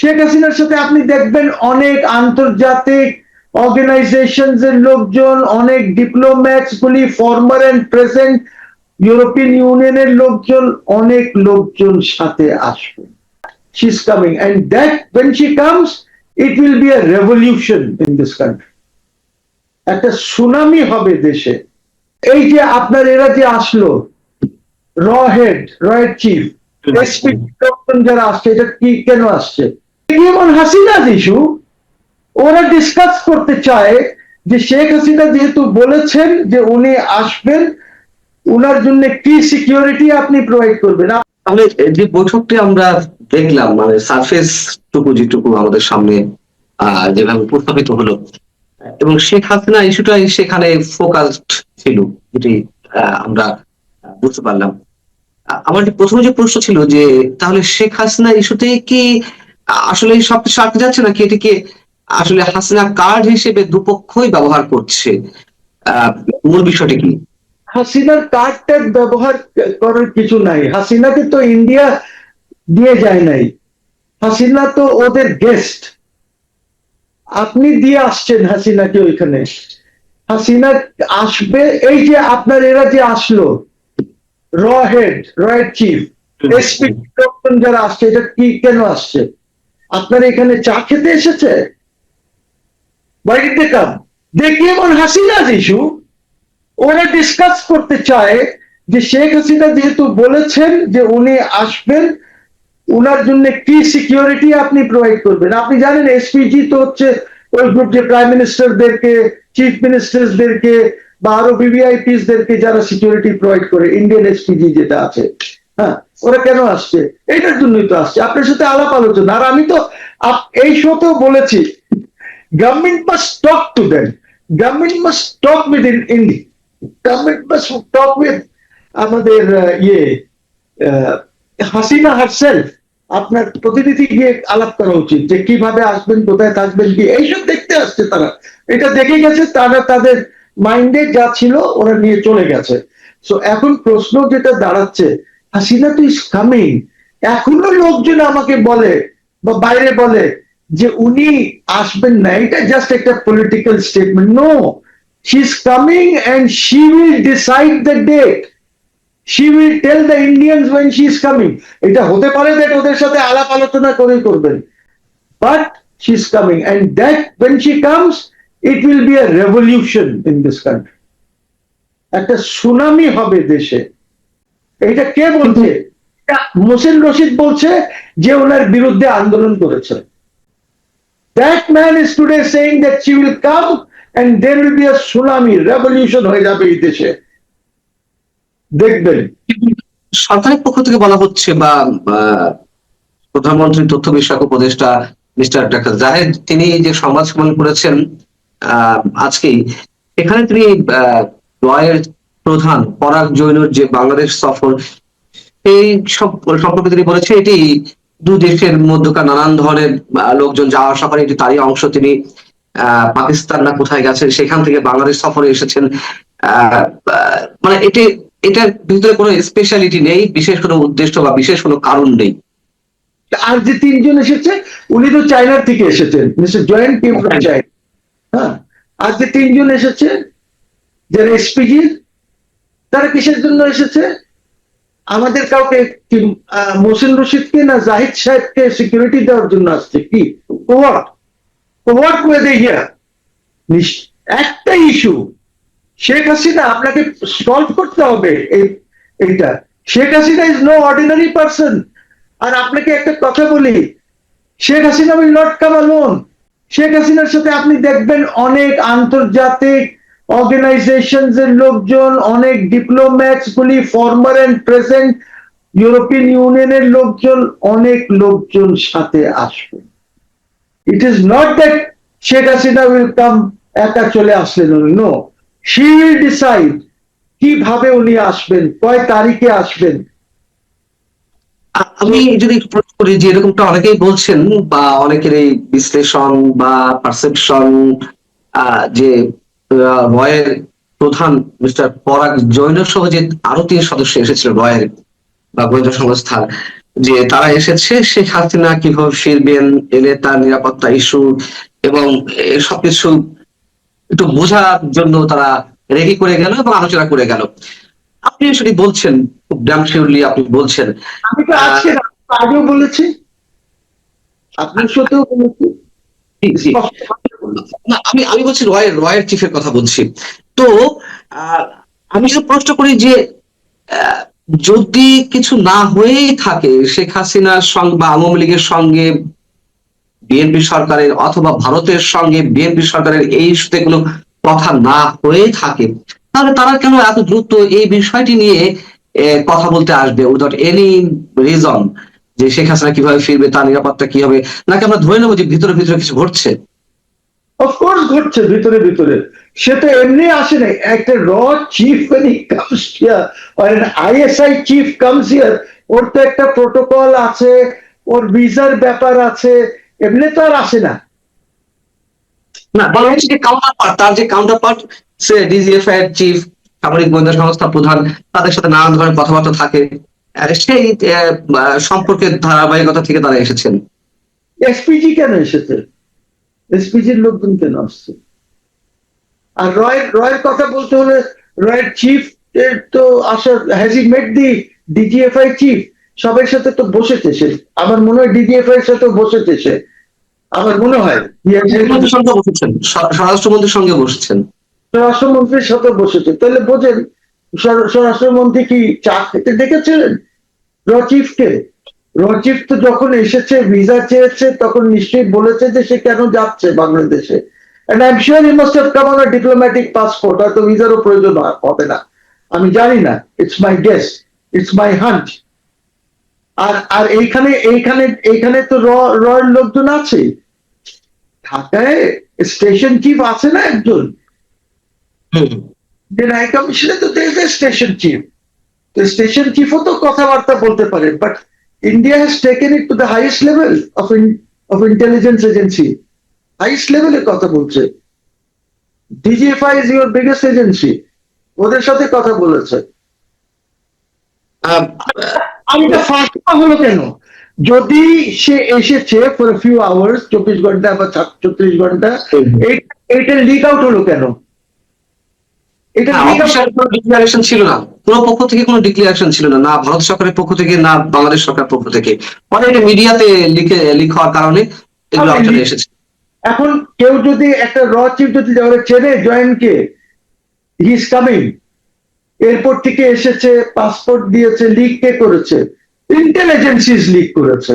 শেখ হাসিনার সাথে আপনি দেখবেন অনেক আন্তর্জাতিক অর্গানাইজেশনস এর লোকজন, অনেক ডিপ্লোম্যাটস গুলি, ফরমার এন্ড প্রেজেন্ট ইউরোপিয়ান ইউনিয়নের লোকজন, অনেক লোকজন সাথে আসবে। She is coming, and that when she comes, it will be a revolution in this country. একটা সুনামি হবে দেশে। এই যে আপনার এরা যে আসলো, রয়েড চিফ, এসপি যারা আসছে, এটা কি কেন আসছে? যেমন হাসিনা ইস্যু, ওরা ডিসকাস করতে চায় যে শেখ হাসিনা যেহেতু বলেছেন যে উনি আসবেন, উনার জন্য কি সিকিউরিটি আপনি প্রোভাইড করবেন। তাহলে যে বৈঠকটি আমরা দেখলাম, মানে সারফেস টুকু যেটুকু আমাদের সামনে যেভাবে উপস্থাপিত হলো, এবং শেখ হাসিনা ইস্যুটাই সেখানে ফোকাসড ছিল, যেটি আমরা বুঝতে পারলাম। আমার প্রথমে যে প্রশ্ন ছিল যে তাহলে শেখ হাসিনা ইস্যুতে কি আসলে সবকিছু আটকে যাচ্ছে, নাকি এটিকে আসলে হাসিনা কার্ড হিসেবে দুপক্ষই ব্যবহার করছে? মূল বিষয়টি কি? হাসিনার কার্ডটার ব্যবহার করার কিছু নাই। হাসিনাকে তো ইন্ডিয়া দিয়ে যায় নাই, হাসিনা তো ওদের গেস্ট। আপনি দিয়ে আসছেন হাসিনাকে ওইখানে। হাসিনা আসবে, এই যে আপনার এরা যে আসলো, রয়েড চিফ, এসপি যারা আসছে, এটা কি কেন আসছে? আপনার এখানে চা খেতে এসেছে? বাড়িতে কাম দেখি এমন হাসিনার ইস্যু, ওরা ডিসকাস করতে চায় যে শেখ হাসিনা যেহেতু বলেছেন যে উনি আসবেন, উনার জন্য কি সিকিউরিটি আপনি প্রোভাইড করবেন। আপনি জানেন এসপিজি তো হচ্ছে ওই গ্রুপ যে প্রাইম মিনিস্টারদেরকে, চিফ মিনিস্টারদেরকে বা আরো ভিভিআইপিস দেরকে যারা সিকিউরিটি প্রোভাইড করে, ইন্ডিয়ান এসপিজি যেটা আছে, হ্যাঁ, ওরা কেন আসছে? এটার জন্যই তো আসছে, আপনার সাথে আলাপ আলোচনা। আর আমি তো এই শোতেও বলেছি, government must talk to them, government must talk with India, government must talk with আমাদের হাসিনা হারসেলফ। আপনার প্রতিনিধি গিয়ে আলাপ করা উচিত যে কিভাবে আসবেন, কোথায় থাকবেন, কি এইসব দেখতে আসছে তারা। এটা দেখে গেছে, তারা তাদের মাইন্ডে যা ছিল ওরা নিয়ে চলে গেছে। সো এখন প্রশ্ন যেটা দাঁড়াচ্ছে, হাসিনা তো ইজ কামিং। এখনো লোকজন আমাকে বলে বা বাইরে বলে যে উনি আসবেন না, এটা জাস্ট একটা political statement. No, she is coming and she will decide the date. She will tell the Indians when she is coming. এটা হতে পারে that ওদের সাথে আলাপ আলোচনা করে করবেন, but she is coming, and that when she comes, it will be a revolution in this country. একটা সুনামি হবে দেশে। এটা কে বলছে? মোসেন রশিদ বলছে, যে ওনার বিরুদ্ধে আন্দোলন করেছে। That man is today saying that she will come and there will be a tsunami, revolution হয়ে যাবে এই দেশে, দেখবেন। সরকারের পক্ষ থেকে বলা হচ্ছে, বা প্রধানমন্ত্রীর তথ্য বিষয়ক উপদেষ্টা মিস্টার ডাক্তার জাহেদ, তিনি যে সংবাদ সম্মেলন করেছেন আজকেই, এখানে তিনি রয়ের প্রধান পরাগ জৈনুর যে বাংলাদেশ সফর, এই সব সম্পর্কে তিনি বলেছে এটি দুই দেশের মধ্যকার নানান ধরনের লোকজন যাওয়া আসা করে, এটি তারই অংশ। তিনি পাকিস্তান না কোথায় গেছেন, সেখান থেকে বাংলাদেশ সফরে এসেছেন। মানে এটার ভিতরে কোনো স্পেশালিটি নেই, বিশেষ কোনো উদ্দেশ্য বা বিশেষ কোনো কারণ নেই। আর যে তিনজন এসেছে, উনি তো চায়নার থেকে এসেছেন, mister joint team from China. হ্যাঁ, আর যে তিনজন এসেছে যারা এসপিজি, তারা কিসের জন্য এসেছে? আমাদের কাউকে, মোসেন রশিদকে না জাহিদ সাহেবকে সিকিউরিটি দেওয়ার জন্য আসছে। কি একটা ইস্যু শেখ হাসিনা আপনাকে সলভ করতে হবে। এইটা Sheikh Hasina is no ordinary person. আর আপনাকে একটা কথা বলি, Sheikh Hasina will not come alone. Sheikh হাসিনার সাথে আপনি দেখবেন অনেক আন্তর্জাতিক অর্গানাইজেশনস এর লোকজন, অনেক ডিপ্লোম্যাটস গুলি, ফরমার এন্ড প্রেজেন্ট ইউরোপিয়ান ইউনিয়নের লোকজন, অনেক লোকজন সাথে আসবে। It is not that Sheikh Hasina will come একা চলে আসলেন উনি। নো, শি উইল ডিসাইড কিভাবে উনি আসবেন, কয় তারিখে আসবেন। আমি যদি প্রশ্ন করি যে এরকমটা অনেকেই বলছেন, বা অনেকের এই বিশ্লেষণ বা পারসেপশন, যে রয়ের প্রধান মিস্টার পরাগ জৈন সহ যে আরো 3 সদস্য এসেছিল রয়ের বা গোয়েন্দা সংস্থার, যে তারা এসেছে শেখ হাসিনা কিভাবে ফিরবেন, এলে তার নিরাপত্তা ইস্যু এবং সবকিছু একটু বোঝার জন্য তারা রেডি করে গেল এবং আলোচনা করে গেল। আপনি সেটি বলছেন, খুব ড্যাম শিওরলি আপনি বলছেন। আমি তো আহ, আজকে আগেও বলেছি, আপনার সাথেও বলেছি, জি জি। স্পষ্ট ভাবে বলেছি। না, আমি আমি বলছি রয়ের চিফের কথা বলছি। তো আহ, আমি যদি প্রশ্ন করি যে আহ, যদি কিছু না হয়েই থাকে শেখ হাসিনার সঙ্গে বা আওয়ামী লীগের সঙ্গে বিএনপি সরকারের, অথবা ভারতের সঙ্গে বিএনপি সরকারের এই ইস্যুতে কোনো কথা না হয়ে থাকে, তাহলে তারা কেন এত দ্রুত এই বিষয়টি নিয়ে কথা বলতে আসবে উইদাউট এনি রিজন, যে শেখ হাসিনা কিভাবে ফিরবে, তার নিরাপত্তা কি হবে? নাকি আমরা ধরে নেবো যে ভিতরে ভিতরে কিছু ঘটছে? অফকোর্স ঘটছে ভিতরে ভিতরে, সে তো এমনি আসে নাই। একটা র chief when he comes here or an ISI chief comes here, ওর তো একটা প্রোটোকল আছে, ওর ভিসার ব্যাপার আছে, এমনি তো আর আসে না। না, বলা হচ্ছে যে তার যে কাউন্টার পার্ট, সে ডিজিএফআই এর চিফ, সামরিক গোয়েন্দা সংস্থা প্রধান, তাদের সাথে নানান ধরনের কথাবার্তা থাকে। সেই সম্পর্কের ধারাবাহিকতা থেকে তারা এসেছেন। এসপিজি কেন এসেছে? এসপিজির লোকজন কেন আসছে? আর রয়ের কথা বলতে হলে, রয়ের চিফ এর তো আসার, has he met the DGFI chief? সবার সাথে তো বসেছে সে, আমার মনে হয় ডিজিএফআই এর সাথে বসেছে সে, আমার মনে হয় মুখ্যমন্ত্রীর সঙ্গে বসেছেন, স্বরাষ্ট্রমন্ত্রীর সঙ্গে বসেছেন। স্বরাষ্ট্রমন্ত্রীর সাথে বসেছে। তাহলে বোঝেন স্বরাষ্ট্রমন্ত্রী কি চা খেতে দেখেছিলেন রচিফকে? রচিফ তো যখন এসেছে ভিসা চেয়েছে তখন নিশ্চয়ই বলেছে যে সে কেন যাচ্ছে বাংলাদেশে, and I'm sure he must have come on a diplomatic passport, হয়তো ভিসারও প্রয়োজন হবে না, আমি জানি না, it's my guess, it's my hunt. আর আর এইখানে এইখানে এইখানে তো রয়ের লোকজন আছে, ঢাকায় স্টেশন চিফ আছে না একজন, যে হাই কমিশনে তো স্টেশন চিফ, তো স্টেশন চিফও তো কথাবার্তা বলতে পারে, but India has taken it to the highest level of intelligence agency, highest লেভেলে কথা বলছে। DGFI is your biggest agency, ওদের সাথে কথা বলেছে। আহ, আর এটা ফাঁকা হলো কেন? যদি সে এসেছে ফর ফিউ আওয়ার্স, 24 ঘন্টা বা 36 ঘন্টা, এইটা লিক আউট হলো কেন? এটা লিক আউট অফিসিয়াল কোনো ডিক্লারেশন ছিল না, কোনো পক্ষ থেকে কোনো ডিক্লারেশন ছিল না, না ভারত সরকারের পক্ষ থেকে, না বাংলাদেশ সরকারের পক্ষ থেকে। পরে এটা মিডিয়াতে লিক হওয়ার কারণে এগুলো আউটলে এসেছে। এখন কেউ যদি একটা র চিফ যদি চেনে জয়েন্টকে, হি ইজ কামিং, এয়ারপোর্ট থেকে এসেছে, পাসপোর্ট দিয়েছে, লিক কে করেছে? ইন্টেলিজেন্সিস লিক করেছে।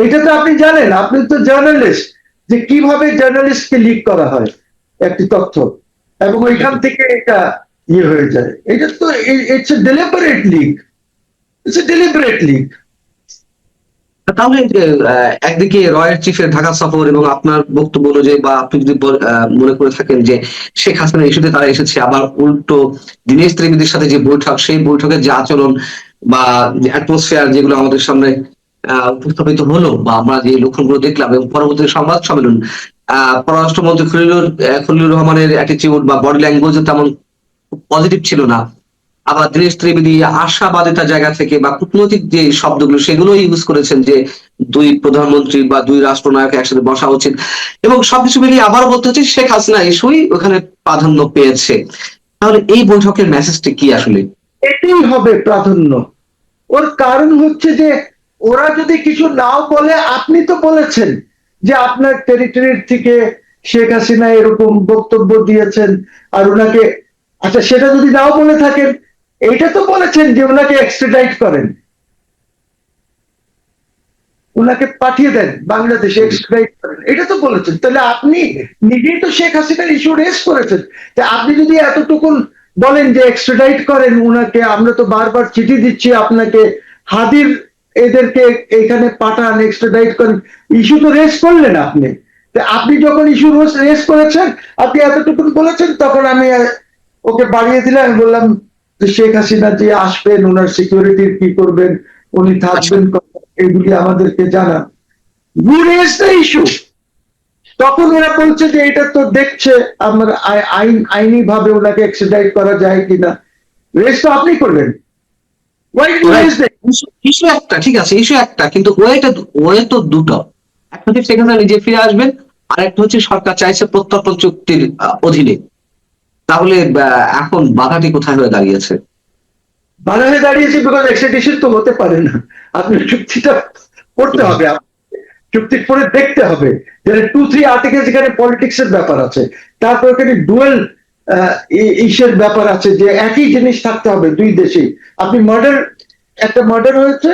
এইটা তো আপনি জানেন, আপনি তো জার্নালিস্ট, যে কিভাবে জার্নালিস্টকে লিক করা হয় একটি তথ্য, এবং ওইখান থেকে এটা ইয়ে হয়ে যায়। এটা তো it's a deliberate leak, it's a deliberate leak. তাহলে একদিকে রয়্যাল চিফের ঢাকা সফর এবং আপনার বক্তব্য অনুযায়ী, বা আপনি যদি মনে করে থাকেন যে শেখ হাসিনার ইস্যুতে তারা এসেছে, আবার উল্টো দীনেশ ত্রিবেদীর সাথে যে বৈঠক, সেই বৈঠকের যে আচরণ বা অ্যাটমসফিয়ার যেগুলো আমাদের সামনে উপস্থাপিত হলো, বা আমরা যে লক্ষণগুলো দেখলাম, এবং পরবর্তী সংবাদ সম্মেলন, পররাষ্ট্রমন্ত্রী খলিলুর রহমানের অ্যাটিটিউড বা বডি ল্যাঙ্গুয়েজ তেমন পজিটিভ ছিল না। আবার দীনেশ ত্রিবেদী আশাবাদিতার জায়গা থেকে বা কূটনৈতিক যে শব্দগুলো সেগুলো ইউজ করেছেন, যে দুই প্রধানমন্ত্রী বা দুই রাষ্ট্রনায়ক একসাথে বসা উচিত, এবং সবকিছু মিলিয়ে আবারও বলতে হচ্ছে শেখ হাসিনা ইস্যুই ওখানে প্রাধান্য পেয়েছে। তাহলে এই বৈঠকের মেসেজটি কি আসলে? এটাই হবে প্রাধান্য। ওর কারণ হচ্ছে যে ওরা যদি কিছু নাও বলে, আপনি তো বলেছেন যে আপনার টেরিটরির থেকে শেখ হাসিনা এরকম বক্তব্য দিয়েছেন, আর ওনাকে, আচ্ছা সেটা যদি নাও বলে থাকেন, এইটা তো বলেছেন যে ওনাকে এক্সট্রাডাইট করেন, ওনাকে পাঠিয়ে দেন বাংলাদেশে, এক্সট্রাডাইট করেন, এটা তো বলেছেন। তাহলে আপনি নিজেই তো শেখ হাসিনার ইস্যু রেজ করেছেন। তা আপনি যদি এতটুকুন বলেন যে এক্সট্রাডাইট করেন উনাকে, আমরা তো বারবার চিঠি দিচ্ছি আপনাকে, হাদির এদেরকে এখানে পাঠান, এক্সট্রাডাইট করেন, ইস্যু তো রেজ করলেন আপনি। তা আপনি যখন ইস্যু রেজ করেছেন, আপনি এতটুকুন বলেছেন, তখন আমি ওকে বাড়িয়ে দিলাম, আমি বললাম যে শেখ হাসিনা যে আসবেন, ওনার সিকিউরিটির কি করবেন, উনি থাকবেন, এগুলি আমাদেরকে জানান। You raise the issue. তখন ওরা বলছে যে এটা তো দেখছে আমরা আইনি ভাবে ওনাকে এক্সট্রাডাইট করা যায় কিনা, রেস তো আপনি করবেন। Why did you raise that? Issue একটা, ঠিক আছে, ইস্যু একটা, কিন্তু ওয়ে তো দুটো। একটা হচ্ছে শেখ হাসিনা নিজে ফিরে আসবেন, আর একটা হচ্ছে সরকার চাইছে প্রত্যর্পণ চুক্তির অধীনে। তাহলে এখন বাধাটি কোথায় হয়ে দাঁড়িয়েছে? বাংলাদেশে দাঁড়িয়েছে বিকজ এক্সট্রাডিশন তো হতে পারে না। আপনি চুক্তিটা করতে হবে, চুক্তি করে দেখতে হবে। 2-3 আর্টিকেল যেখানে পলিটিক্স এর ব্যাপার আছে, তারপর এখানে ডুয়েল ইসের ব্যাপার আছে, যে একই জিনিস থাকতে হবে দুই দেশে। আপনি একটা মার্ডার হয়েছে,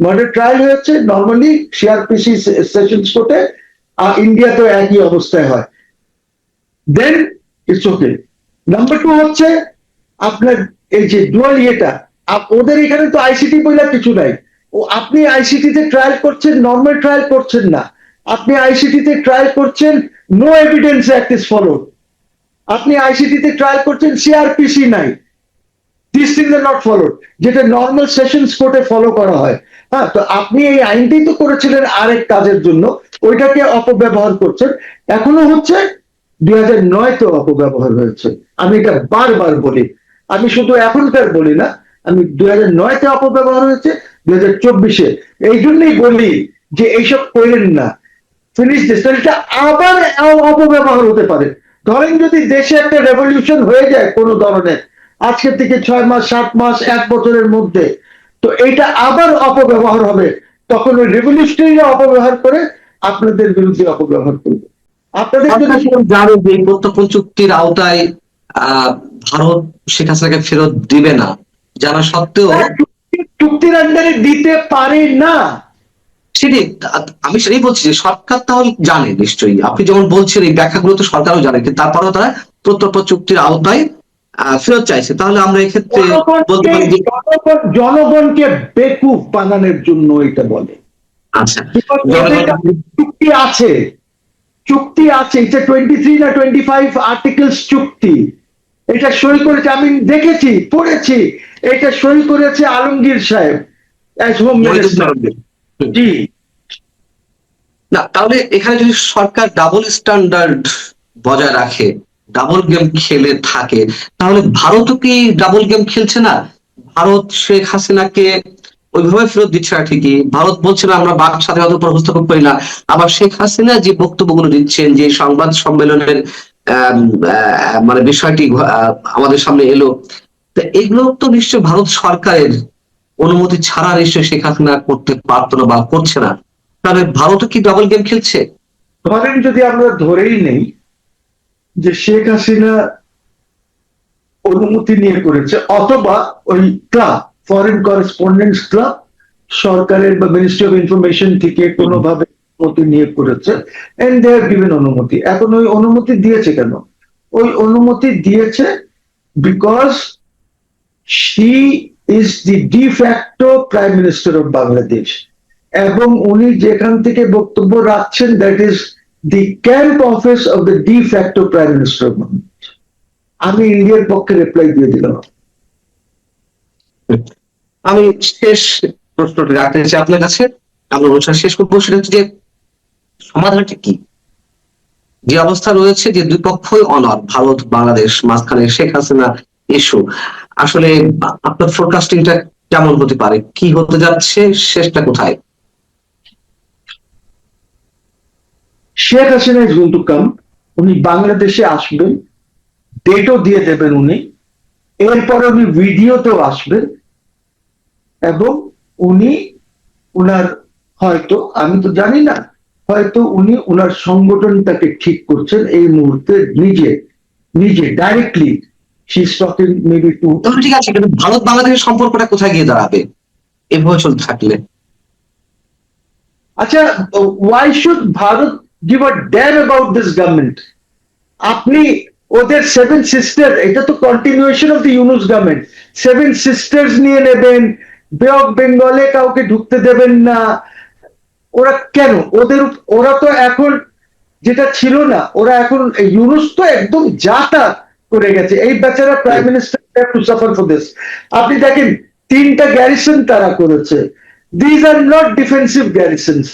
মার্ডার ট্রায়াল হয়েছে নর্মালি সিআরপিসি সেশনস কোর্টে, আর ইন্ডিয়াতে একই অবস্থায় হয়, দেন ইটস ওকে। নাম্বার 2 হচ্ছে আপনার এই যে ডুয়াল ইয়েটা, ওদের এখানে তো আইসিটি বলে কিছু নাই। আপনি আইসিটি তে ট্রায়াল করছেন, নর্মাল ট্রায়াল করছেন না। আপনি আইসিটি তে ট্রায়াল করছেন, no evidence act is followed. আপনি আইসিটি তে ট্রায়াল করছেন, সিআরপিসি নাই, this things are not followed, যেটা নর্মাল সেশনস কোর্টে ফলো করা হয়। হ্যাঁ, তো আপনি এই আইনটি তো করেছিলেন আরেক কাজের জন্য, ওইটাকে অপব্যবহার করছেন। এখনো হচ্ছে, 2009-তে অপব্যবহার হয়েছে। আমি এটা বারবার বলি, আমি শুধু এখনকার বলি না, আমি 2009-তে অপব্যবহার হয়েছে, 2024-এ। এই জন্যই বলি যে এইসব করেন না, ফিনিশ দিস। এটা আবার অপব্যবহার হতে পারে। ধরেন যদি দেশে একটা রেভলিউশন হয়ে যায় কোনো ধরনের, আজকে থেকে 6 মাস, 7 মাস, 1 বছরের মধ্যে, তো এটা আবার অপব্যবহার হবে। তখন ওই রেভলিউশনারিরা অপব্যবহার করে আপনাদের বিরুদ্ধে অপব্যবহার করবে। আপনাদের যদি জানো যে এই প্রত্যর্পণ চুক্তির আওতায় ভারত শেখ হাসিনাকে ফেরত দিবে না, জানা সত্ত্বেও চুক্তির আন্ডারে দিতে পারে না, সেটাই আমি সেটাই বলছি যে সরকার তাহলে জানে নিশ্চয়ই, আপনি যেমন বলছেন এই ব্যাখ্যাগুলো তো সরকারও জানে, কিন্তু তারপরেও তারা প্রত্যর্পণ চুক্তির আওতায় ফেরত চাইছে। তাহলে আমরা এক্ষেত্রে বলতে পারি যে জনগণকে বেকুফ বানানোর জন্য এটা বলে। আচ্ছা, চুক্তি আছে, চুক্তি আছে, এটা 23 না 25 আর্টিকেলস চুক্তি। এটা সই করেছে, আমি দেখেছি, পড়েছি, এটা সই করেছে আলমগীর সাহেব অ্যাজ হোম মিনিস্টার। জি, না তাহলে এখানে যদি সরকার ডাবল স্ট্যান্ডার্ড বজায় রাখে, ডাবল গেম খেলে থাকে, তাহলে ভারতও কি ডাবল গেম খেলছে না? ভারত শেখ হাসিনাকে ওইভাবে ফেরত দিচ্ছে না ঠিকই, ভারত বলছে না আমরা বাক স্বাধীনতার উপর হস্তক্ষেপ করি না, আবার শেখ হাসিনা যে বক্তব্যগুলো দিচ্ছেন, যে সংবাদ সম্মেলনের মানে বিষয়টি আমাদের সামনে এলো, তো এগুলো তো নিশ্চয় ভারত সরকারের অনুমতি ছাড়া নিশ্চয় শেখ হাসিনা করতে পারতো না বা করছে না। তাহলে ভারতও কি ডাবল গেম খেলছে? ধরেন যদি আমরা ধরেই নেই যে শেখ হাসিনা অনুমতি নিয়ে করেছে, অথবা ওই ক্লাব, ফরেন করেসপন্ডেন্স ক্লাব সরকারের বা মিনিস্ট্রি অফ ইনফরমেশন থেকে কোনোভাবে অনুমতি নিয়ে করেছে, এন্ড দে হ্যাভ গিভেন অনুমতি। এখন ওই অনুমতি দিয়েছে কেন? ওই অনুমতি দিয়েছে because she is the de facto prime minister of Bangladesh, এবং উনি যেখান থেকে বক্তব্য রাখছেন that is the camp office of the de facto prime minister of Bangladesh. আমি ইন্ডিয়ার পক্ষে রিপ্লাই দিয়ে দিলাম। আমি শেষ প্রশ্নটি রাখতে চাই আপনার কাছে, আমরা অনুষ্ঠান শেষ করবো। সেটা হচ্ছে যে সমাধানটা কি? যে অবস্থা রয়েছে যে দুই পক্ষই অনড়, ভারত বাংলাদেশ, মাঝখানে শেখ হাসিনা ইস্যু, আসলে আপনার ফোরকাস্টিংটা কেমন হতে পারে? কি হতে যাচ্ছে? শেষটা কোথায়? Sheikh Hasina is going to come, উনি বাংলাদেশে আসবেন, ডেটও দিয়ে দেবেন উনি, এরপরে উনি ভিডিওতেও আসবেন, এবং উনি উনার হয়তো, আমি তো জানি না, হয়তো উনি উনার সংগঠনটাকে ঠিক করছেন এই মুহূর্তে, নিজে নিজে directly she is talking maybe to. তাহলে ঠিক আছে, কিন্তু ভারত বাংলাদেশের সম্পর্কটা কোথায় গিয়ে দাঁড়াবে এভাবে চলতে থাকলে? আচ্ছা, why should Bharat give a dam about this government? আপনি ওদের 7 সিস্টার, এটা তো continuation of the Yunus government, 7 sisters নিয়ে নেবেন, বে অফ বেঙ্গলে কাউকে ঢুকতে দেবেন না। ওরা কেন? ওরা তো এখন যেটা ছিল না, ওরা এখন ইউনুস তো একদম যাতা করে গেছে, এই বেচারা prime minister have to suffer for this. আপনি দেখেন 3টা গ্যারিসন তারা করেছে, দিজ আর নট ডিফেন্সিভ গ্যারিসনস,